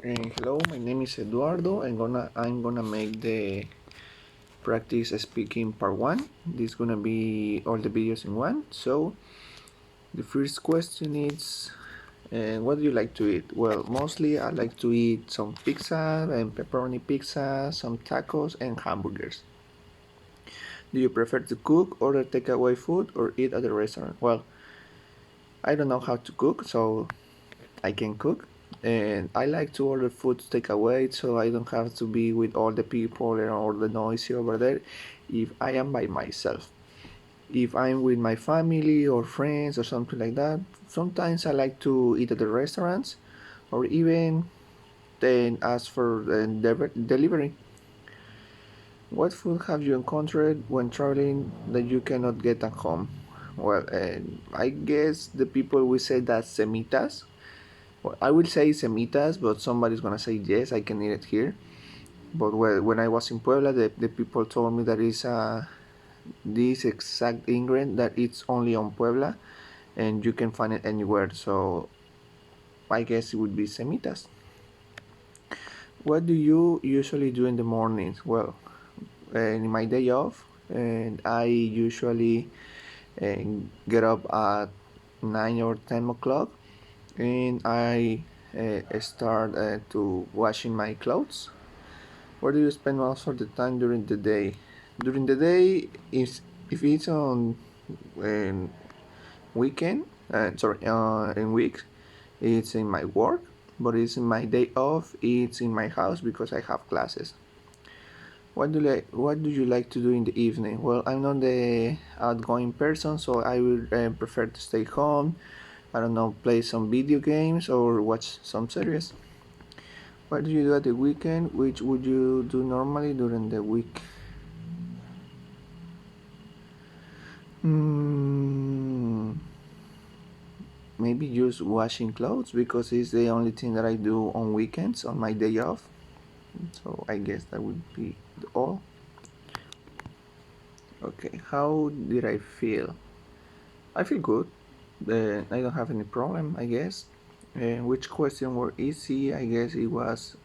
Hello, my name is Eduardo. I'm gonna make the practice speaking part one. This is gonna be all the videos in one. So the first question is, what do you like to eat? Well, mostly I like to eat some pizza and pepperoni pizza, some tacos and hamburgers. Do you prefer to cook, order takeaway food, or eat at the restaurant? Well, I don't know how to cook, so I can cook, and I like to order food to take away so I don't have to be with all the people and all the noisy over there if I am by myself. If I'm with my family or friends or something like that, sometimes I like to eat at the restaurants or even then ask for delivery. What food have you encountered when traveling that you cannot get at home? Well, I guess the people will say that semitas. Well, I will say semitas, but somebody's gonna say yes, I can eat it here. But when I was in Puebla, the people told me that is this exact ingredient that it's only on Puebla, and you can find it anywhere. So I guess it would be semitas. What do you usually do in the mornings? Well, in my day off, and I usually get up at 9 or 10 o'clock, and I start to washing my clothes. Where do you spend most of the time during the day? During the day, is if it's on um, weekend, in weeks, it's in my work. But it's in my day off. It's in my house because I have classes. What do you like to do in the evening? Well, I'm not the outgoing person, so I would prefer to stay home. I don't know, play some video games or watch some series. What do you do at the weekend? Which would you do normally during the week? Mm, maybe just washing clothes because it's the only thing that I do on weekends on my day off. So I guess that would be all. Okay, how did I feel? I feel good. I don't have any problem, I guess. Which question were easy? I guess it was,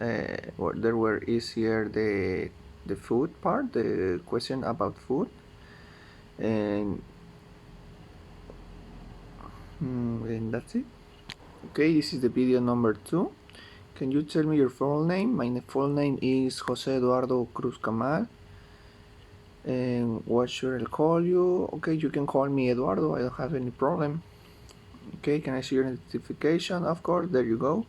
or there were easier the food part, the question about food, and and that's it. Okay, this is the video number 2. Can you tell me your full name? My full name is Jose Eduardo Cruz Camal. And what should I call you? Okay, you can call me Eduardo. I don't have any problem. Okay, can I see your identification? Of course, there you go.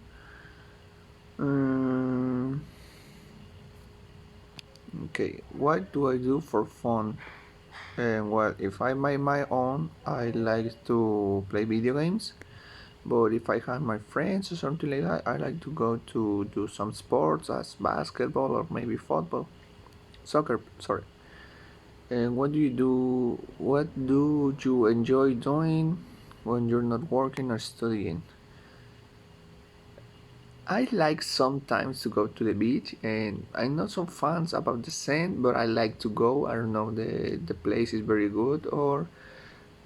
Okay, what do I do for fun? Well, if I make my own, I like to play video games. But if I have my friends or something like that, I like to go to do some sports as basketball or maybe football. Soccer, sorry. And what do you do? What do you enjoy doing when you're not working or studying? I like sometimes to go to the beach, and I'm not so fans about the sand, but I like to go. I don't know, the place is very good, or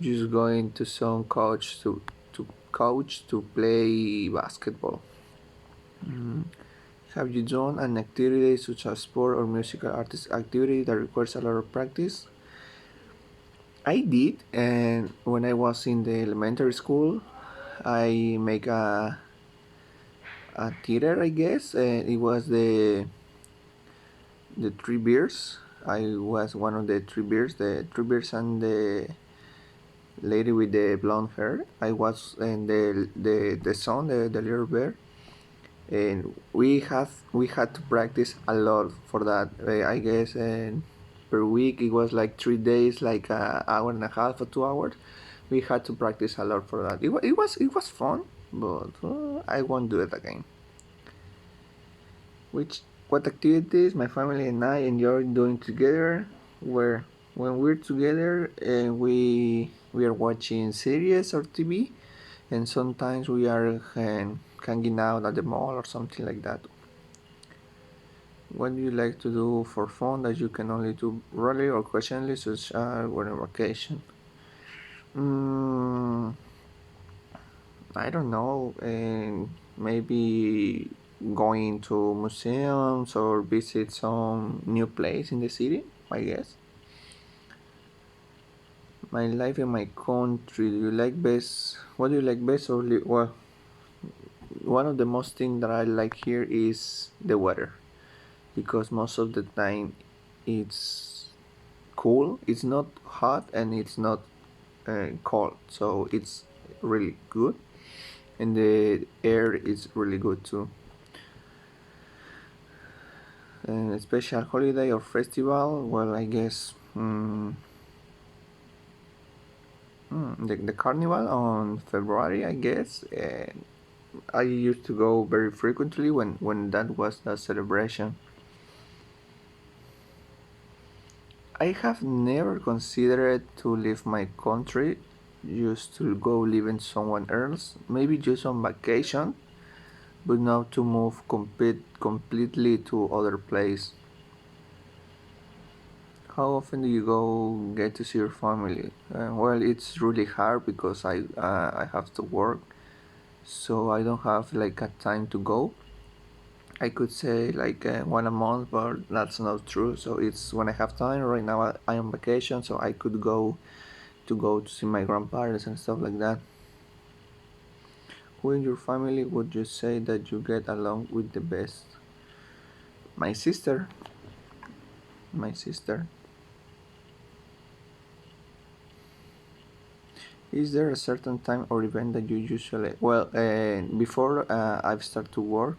just going to some coach to play basketball. Mm. Have you done an activity such as sport or musical artist activity that requires a lot of practice? I did, and when I was in the elementary school, I make a theater, I guess, and it was the three bears. I was one of the three bears and the lady with the blonde hair. I was in the son, the little bear, and we had to practice a lot for that. I guess, and per week it was like 3 days, like an hour and a half or 2 hours. We had to practice a lot for that. It was fun, but I won't do it again. What activities my family and I enjoy doing together? Where when we're together and we are watching series or TV, and sometimes we are hanging out at the mall or something like that. What do you like to do for fun that you can only do rarely or occasionally, such as when on vacation? Mm, I don't know, and maybe going to museums or visit some new place in the city, I guess. My life in my country. Do you like best? What do you like best? Well, one of the most thing that I like here is the weather, because most of the time it's cool. It's not hot and it's not cold, so it's really good, and the air is really good too. And a special holiday or festival, well, I guess the carnival on February, I guess. I used to go very frequently when that was the celebration. I have never considered to leave my country just to go live in someone else, maybe just on vacation, but not to move completely to other place. How often do you go get to see your family? Well, it's really hard because I have to work, so I don't have like a time to go. I could say like one a month, but that's not true. So it's when I have time. Right now I am on vacation, so I could go to see my grandparents and stuff like that. Who in your family would you say that you get along with the best? My sister. My sister. Is there a certain time or event that you usually? Well, before I've started to work,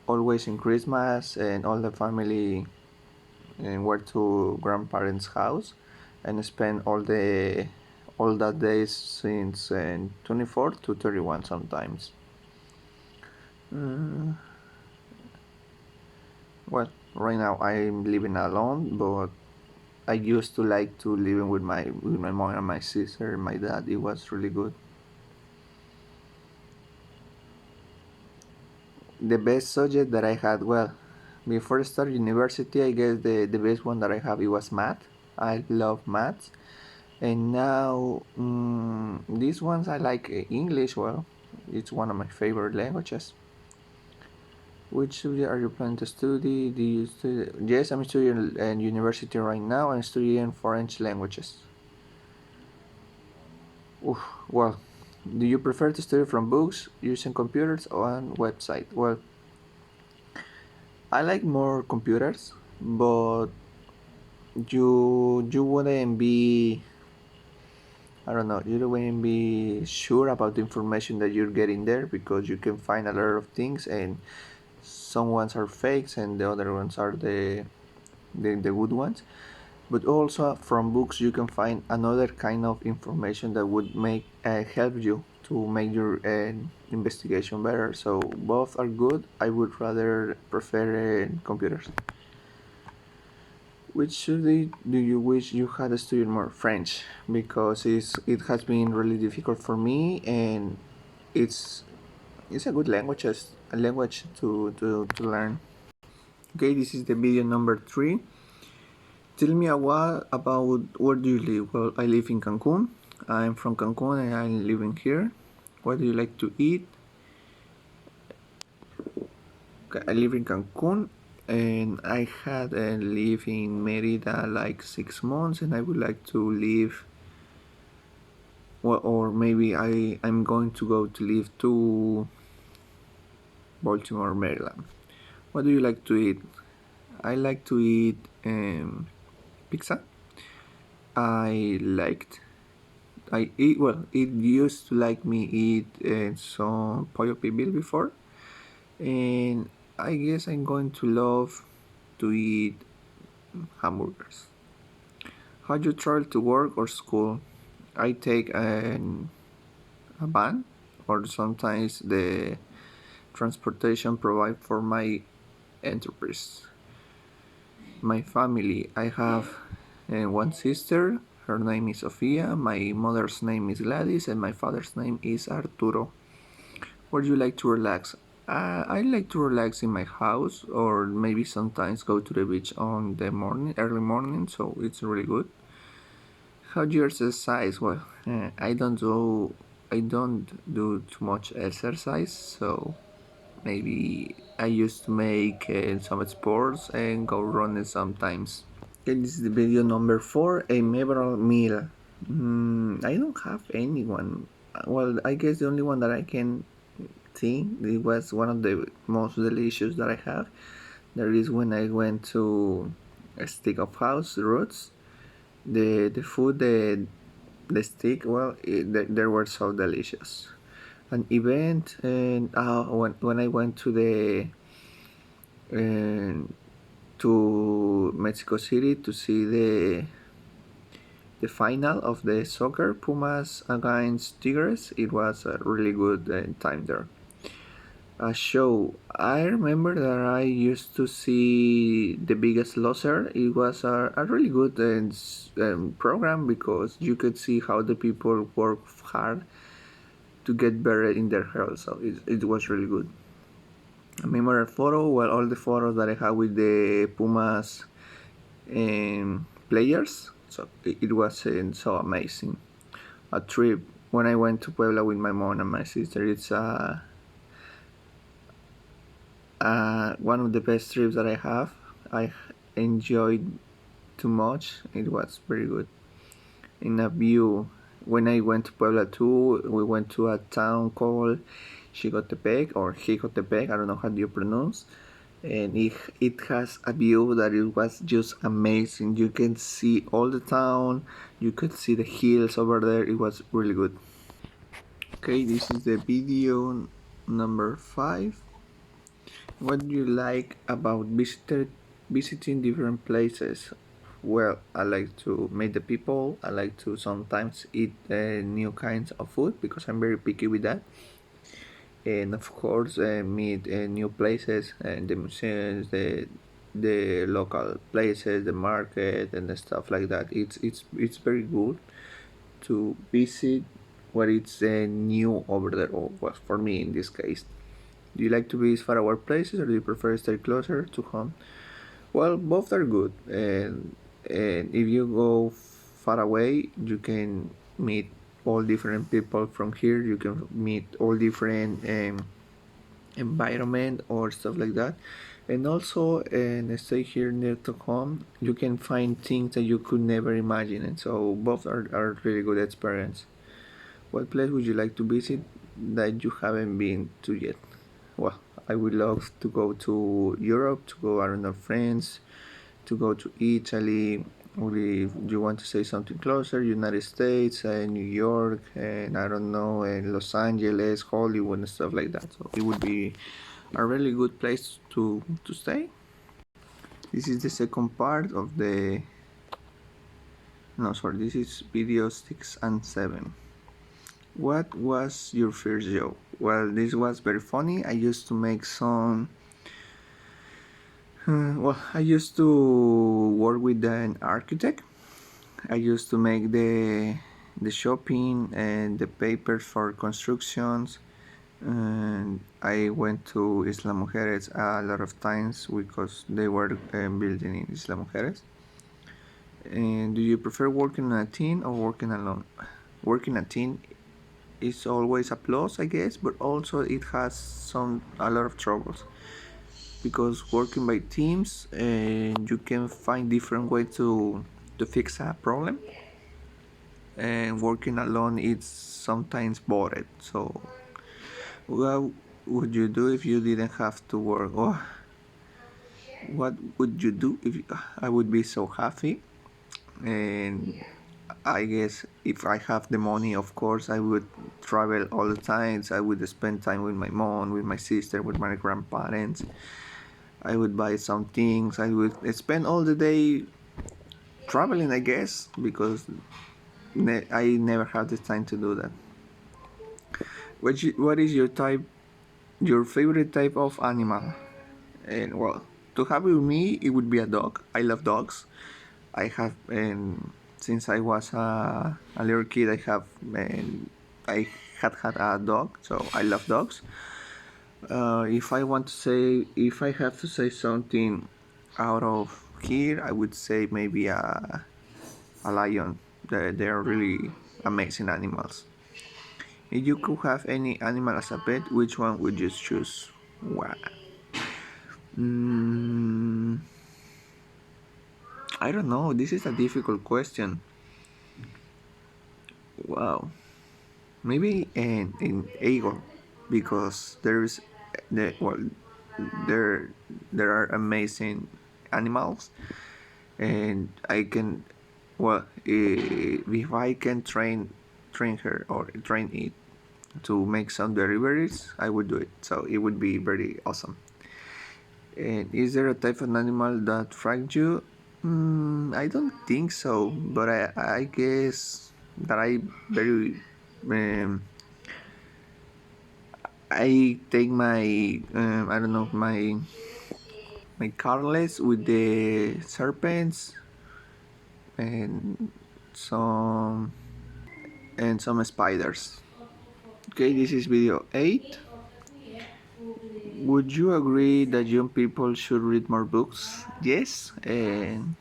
always in Christmas and all the family went to grandparents' house and spend all that days since 24 to 31 sometimes. Uh, well, right now I'm living alone, but I used to like to living with my mom and my sister and my dad. It was really good. The best subject that I had, well, before I started university, I guess the best one that I have it was math. I love math, and now these ones I like English. Well, it's one of my favorite languages. Which subject are you planning to study? Do you study? Yes, I'm studying in university right now. I'm studying French languages. Oof, well, do you prefer to study from books, using computers, or on website? Well, I like more computers, but you wouldn't be, I don't know, you wouldn't be sure about the information that you're getting there, because you can find a lot of things, and some ones are fakes and the other ones are the good ones. But also from books you can find another kind of information that would make help you to make your investigation better. So both are good. I would rather prefer computers. Which subject do you wish you had studied more? French, because it has been really difficult for me, and it's it's a good language, as a language to learn. Okay, this is the video number 3. Tell me a what about where do you live? Well, I live in Cancun. I'm from Cancun and I'm living here. What do you like to eat? Okay, I live in Cancun, and I had lived in Merida like 6 months, and I would like to live, well, or maybe I'm going to go to live to Baltimore, Maryland. What do you like to eat? I like to eat pizza. I liked I eat, well, it used to like me eat some pollo pibil before, and I guess I'm going to love to eat hamburgers. How do you travel to work or school? I take a van, or sometimes the transportation provided for my enterprise. My family, I have one sister. Her name is Sofia. My mother's name is Gladys, and my father's name is Arturo. Where do you like to relax? I like to relax in my house, or maybe sometimes go to the beach on the early morning. So it's really good. How do you exercise? Well, I don't do too much exercise, so Maybe I used to make some sports and go running sometimes. Okay, this is the video number 4, a memorable meal. I don't have anyone. Well, I guess the only one that I can think it was one of the most delicious that I have. That is when I went to a stick of house roots. The food, the steak, well, they were so delicious. An event, and when I went to the uh, to Mexico City to see the final of the soccer Pumas against Tigres. It was a really good time there. A show. I remember that I used to see The Biggest Loser. It was a really good program because you could see how the people work hard to get better in their health. So it was really good. A memorable photo. Well, all the photos that I have with the Pumas players. So it was so amazing. A trip when I went to Puebla with my mom and my sister. It's one of the best trips that I have. I enjoyed too much. It was very good. In a view, when I went to Puebla too, we went to a town called Xicotepec or Jicotepec. I don't know how do you pronounce. And it has a view that it was just amazing. You can see all the town. You could see the hills over there. It was really good. Okay, this is the video number 5. What do you like about visiting different places? Well, I like to meet the people. I like to sometimes eat new kinds of food because I'm very picky with that. And of course, meet new places and the museums, the local places, the market, and the stuff like that. It's very good to visit what is new over there. Or well, for me in this case. Do you like to visit faraway places or do you prefer stay closer to home? Well, both are good. And if you go far away, you can meet all different people from here. You can meet all different environment or stuff like that. And also, and stay here near to home, you can find things that you could never imagine. And so both are really good experience. What place would you like to visit that you haven't been to yet? Well, I would love to go to Europe, to go around France, to go to Italy, or if you want to say something closer, United States, New York, and I don't know, Los Angeles, Hollywood, and stuff like that. So it would be a really good place to stay. This is the second part of the. No, sorry, this is video 6 and 7. What was your first job? Well, this was very funny. I used to make some. Well, I used to work with an architect. I used to make the shopping and the papers for constructions. And I went to Isla Mujeres a lot of times because they were building in Isla Mujeres. And do you prefer working in a team or working alone? Working a team is always a plus, I guess, but also it has a lot of troubles because working by teams and you can find different ways to fix a problem, and working alone it's sometimes bored. So what would you do if you didn't have to work? Or what would you do if I would be so happy? And I guess if I have the money, of course, I would travel all the time. I would spend time with my mom, with my sister, with my grandparents. I would buy some things. I would spend all the day traveling, I guess, because I never have the time to do that. What is your favorite type of animal? And well, to have with me, it would be a dog. I love dogs. I have, and since I was a little kid, I had a dog, so I love dogs. If I have to say something out of here, I would say maybe a lion. They are really amazing animals. If you could have any animal as a pet, which one would you choose? Wow. Mm, I don't know. This is a difficult question. Wow. Maybe in eagle, because there's the well, there there are amazing animals, and I can if I can train her or train it to make some deliveries, I would do it. So it would be very awesome. And is there a type of animal that frightens you? I don't think so, but I guess that um, I take my I don't know my carless with the serpents and some some spiders. Okay, this is video 8. Would you agree that young people should read more books? Yes, and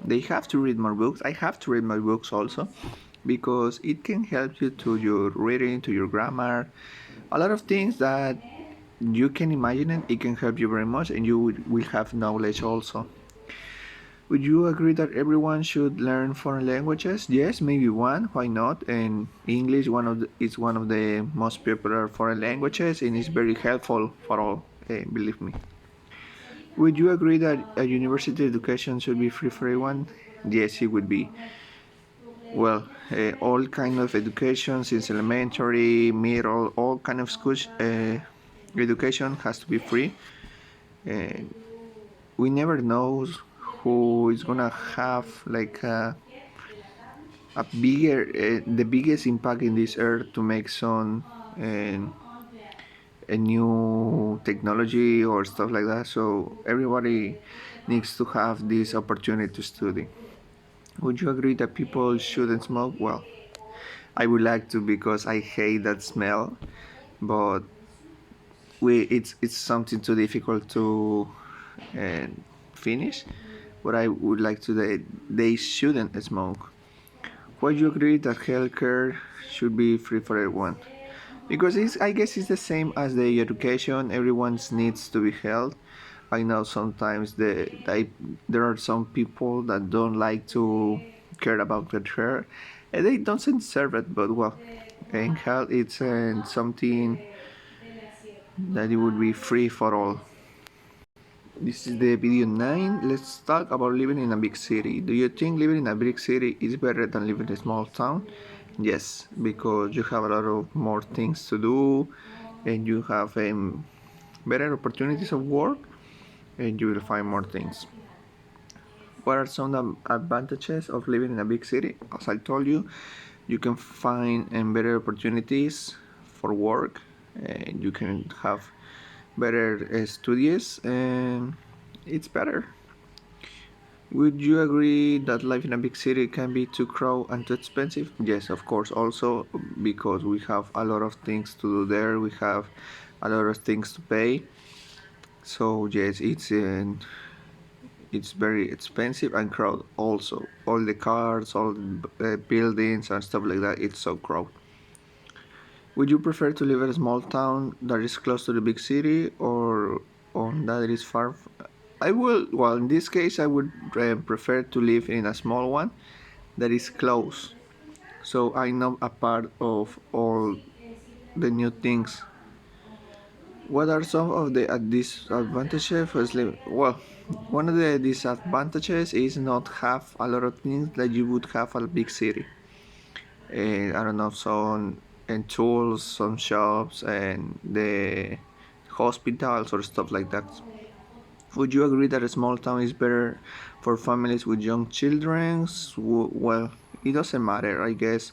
they have to read more books. I have to read more books also, because it can help you to your reading, to your grammar, a lot of things that you can imagine it. It can help you very much, and you will have knowledge also. Would you agree that everyone should learn foreign languages? Yes, maybe one. Why not? And English is one of the most popular foreign languages, and it's very helpful for all. Believe me. Would you agree that a university education should be free for everyone? Yes, it would be. Well, all kind of education, since elementary, middle, all kind of school education has to be free. And we never know who is gonna have like a bigger, the biggest impact in this earth to make some a new technology or stuff like that. So everybody needs to have this opportunity to study. Would you agree that people shouldn't smoke? Well, I would like to, because I hate that smell, but it's something too difficult to uh, finish. But I would like to they shouldn't smoke. Would you agree that healthcare should be free for everyone? Because I guess it's the same as the education. Everyone needs to be held. I know sometimes there are some people that don't like to care about their hair, and they don't deserve it. But well, in health, it's something that it would be free for all. This is the video 9. Let's talk about living in a big city. Do you think living in a big city is better than living in a small town? Yes, because you have a lot of more things to do, and you have better opportunities of work, and you will find more things. What are some advantages of living in a big city? As I told you, you can find better opportunities for work, and you can have better studies, and it's better. Would you agree that life in a big city can be too crowded and too expensive? Yes, of course. Also, because we have a lot of things to do there, we have a lot of things to pay. So yes, it's very expensive and crowded. Also, all the cars, all the buildings and stuff like that. It's so crowded. Would you prefer to live in a small town that is close to the big city, or one that is far? I will. Well, in this case, I would prefer to live in a small one that is close, so I know a part of all the new things. What are some of the disadvantages? Firstly, well, one of the disadvantages is not have a lot of things that you would have at a big city. I don't know, some and tools, some shops, and the hospitals or stuff like that. Would you agree that a small town is better for families with young children? Well, it doesn't matter, I guess.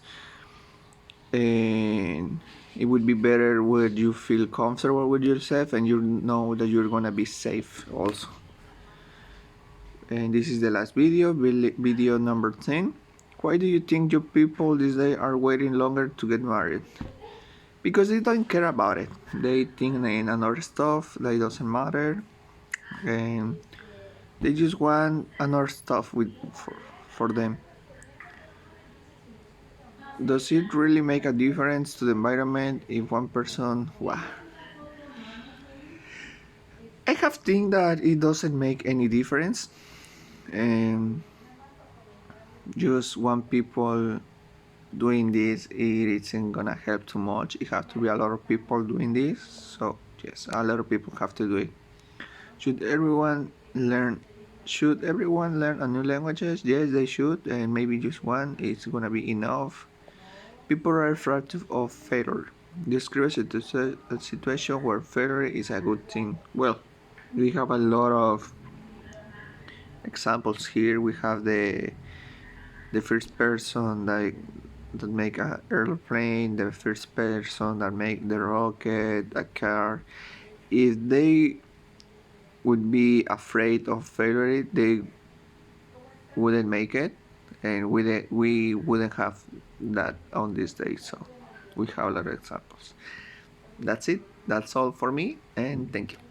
And it would be better when you feel comfortable with yourself and you know that you're gonna be safe also. And this is the last video number 10. Why do you think your people these days are waiting longer to get married? Because they don't care about it. They think in another stuff that doesn't matter, and they just want another stuff for them. Does it really make a difference to the environment if one person? Wow. I have think that it doesn't make any difference, and just one people doing this, it isn't gonna help too much. It have to be a lot of people doing this, so yes, a lot of people have to do it. Should everyone learn? Should everyone learn a new languages? Yes, they should, and maybe just one is gonna be enough. People are afraid of failure. Describe a situation where failure is a good thing. Well, we have a lot of examples here. We have the first person that make a airplane, the first person that make the rocket, a car. If they would be afraid of failure, they wouldn't make it, and we wouldn't have that on this day. So we have a lot of examples. That's it. That's all for me, and thank you.